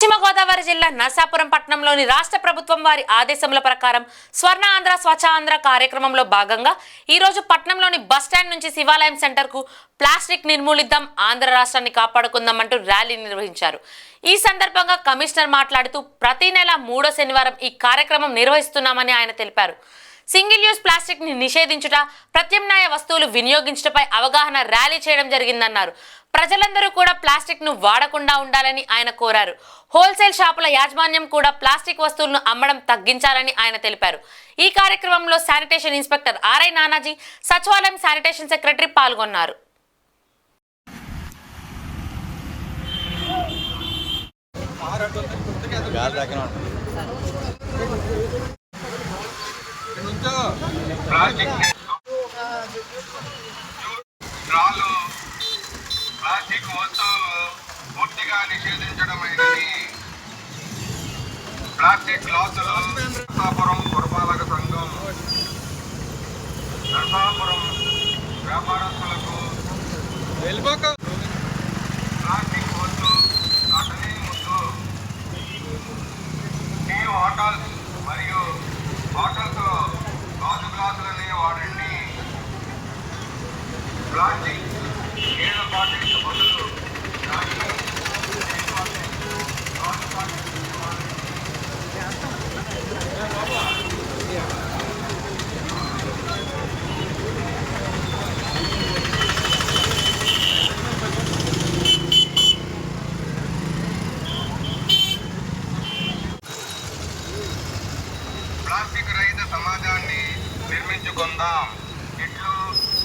పశ్చిమ గోదావరి జిల్లా నరసాపురం పట్టణంలోని రాష్ట్ర ప్రభుత్వం వారి ఆదేశముల ప్రకారం స్వర్ణ ఆంధ్ర స్వచ్ఛ ఆంధ్ర కార్యక్రమంలో భాగంగా ఈ రోజు పట్టణంలోని బస్టాండ్ నుంచి శివాలయం సెంటర్ కు ప్లాస్టిక్ నిర్మూలిద్దాం ఆంధ్ర రాష్ట్రాన్ని కాపాడుకుందాం అంటూ ర్యాలీ నిర్వహించారు। ఈ సందర్భంగా కమిషనర్ మాట్లాడుతూ ప్రతి నెల 3వ శనివారం ఈ కార్యక్రమం నిర్వహిస్తున్నామని ఆయన తెలిపారు। సింగిల్ యూజ్ ప్లాస్టిక్ ని నిషేధించుట, ప్రత్యామ్నాయ వస్తువులు వినియోగించుటపై అవగాహన ర్యాలీ చేయడం జరిగిందన్నారు। ప్రజలందరూ కూడా ప్లాస్టిక్ ను వాడకుండా ఉండాలని ఆయన కోరారు। హోల్సేల్ షాపుల యాజమాన్యం కూడా ప్లాస్టిక్ వస్తువులను అమ్మడం తగ్గించాలని ఆయన తెలిపారు। ఈ కార్యక్రమంలో శానిటేషన్ ఇన్స్పెక్టర్ ఆర్ఐ నానాజీ, సచివాలయం శానిటేషన్ సెక్రటరీ పాల్గొన్నారు। ప్లాస్టిక్ వస్తువులు పూర్తిగా నిషేధించడమైనది। ప్లాస్టిక్ గ్లాసులు నరసాపురం పురపాలక సంఘం నరసాపురం వ్యాపారస్తులకు ప్లాస్టిక్ వద్దు, కాటనీ ముద్దు, టీ హోటల్స్ మరియు హోటల్స్లో గాజు గ్లాసులనే వాడండి। ప్లాస్టిక్ నీళ్ళ బాటిల్స్ బదులు ప్లాస్టిక్ రహిత సమాజాన్ని నిర్మించుకుందాం। ఇట్లు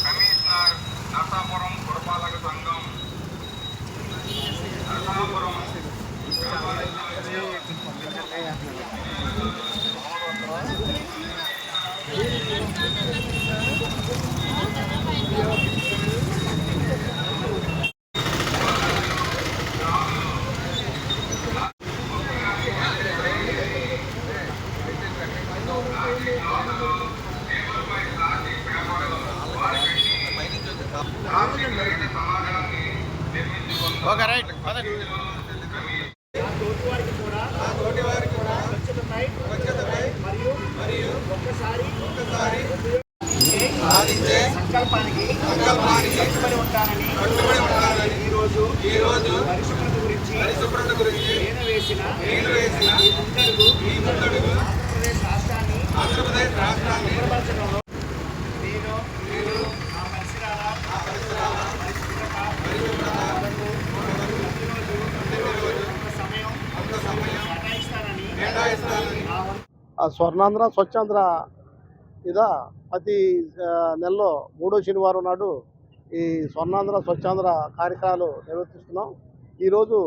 కమిషనర్, నరసాపురం పురపాలక సంఘం నరసాపురం। ఓకే రైట్ సంకల్పానికి కట్టుబడి ఉంటానని ఈ రోజు పరిశుభ్రత గురించి నేను వేసిన ఈ ముందడుగు ఆంధ్రప్రదేశ్ రాష్ట్రాన్ని శుభ్రపరచడంలో నేను నా పరిసరాల స్వర్ణాంధ్ర స్వచ్ఛాంధ్ర మీద ప్రతి నెలలో 3వ శనివారం నాడు ఈ స్వర్ణాంధ్ర స్వచ్ఛాంధ్ర కార్యక్రమాలు నిర్వర్తిస్తున్నాం। ఈరోజు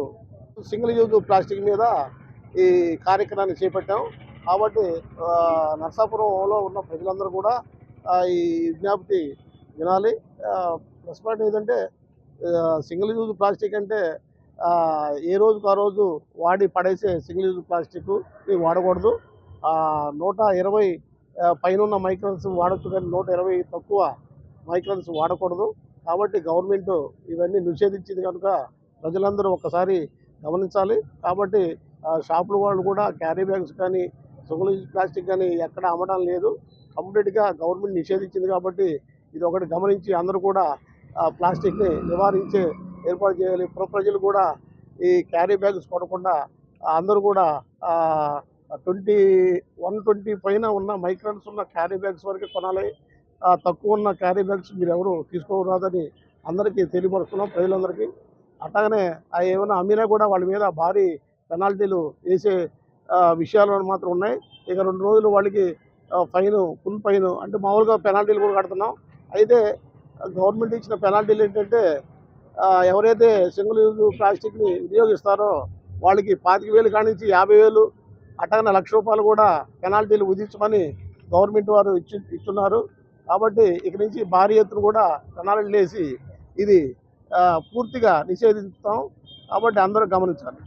సింగిల్ యూజ్ ప్లాస్టిక్ మీద ఈ కార్యక్రమాన్ని చేపట్టాం కాబట్టి నరసాపురంలో ఉన్న ప్రజలందరూ కూడా ఈ విజ్ఞప్తి వినాలి। ప్లస్ పాయింట్ ఏంటంటే సింగిల్ యూజ్ ప్లాస్టిక్ అంటే ఏ రోజుకు ఆ రోజు వాడి పడేసే సింగిల్ యూజ్ ప్లాస్టిక్ వాడకూడదు। 120 పైన ఉన్న మైక్రాన్స్ వాడచ్చు కానీ 120 తక్కువ మైక్రాన్స్ వాడకూడదు। కాబట్టి గవర్నమెంట్ ఇవన్నీ నిషేధించింది కనుక ప్రజలందరూ ఒక్కసారి గమనించాలి। కాబట్టి షాపుల వాళ్ళు కూడా క్యారీ బ్యాగ్స్ కానీ సింగిల్ యూజ్ ప్లాస్టిక్ కానీ ఎక్కడ అమ్మడం లేదు, కంప్లీట్గా గవర్నమెంట్ నిషేధించింది కాబట్టి ఇది ఒకటి గమనించి అందరూ కూడా ప్లాస్టిక్ని నివారించే ఏర్పాటు చేయాలి। ప్రజలు కూడా ఈ క్యారీ బ్యాగ్స్ కొనకుండా అందరూ కూడా 120 పైన ఉన్న మైక్రాన్స్ ఉన్న క్యారీ బ్యాగ్స్ వరకు కొనాలి। తక్కువ ఉన్న క్యారీ బ్యాగ్స్ మీరు ఎవరు తీసుకోరాదని అందరికీ తెలియపరుస్తున్నాం ప్రజలందరికీ। అట్లాగనే ఏమైనా అమ్మినా కూడా వాళ్ళ మీద భారీ పెనాల్టీలు వేసే విషయాలు మాత్రం ఉన్నాయి। ఇక 2 రోజులు వాళ్ళకి ఫుల్ ఫైన్ అంటే మామూలుగా పెనాల్టీలు కూడా కడుతున్నాం। అయితే గవర్నమెంట్ ఇచ్చిన పెనాల్టీలు ఏంటంటే ఎవరైతే సింగిల్ యూజ్ ప్లాస్టిక్ని వినియోగిస్తారో వాళ్ళకి 25,000 కానించి 50,000 అట్లాగనే ₹1,00,000 కూడా పెనాల్టీలు విధించమని గవర్నమెంట్ వారు ఇస్తున్నారు। కాబట్టి ఇక నుంచి భారీ ఎత్తున కూడా పెనాల్టీలు వేసి ఇది పూర్తిగా నిషేధిస్తాం కాబట్టి అందరూ గమనించాలి।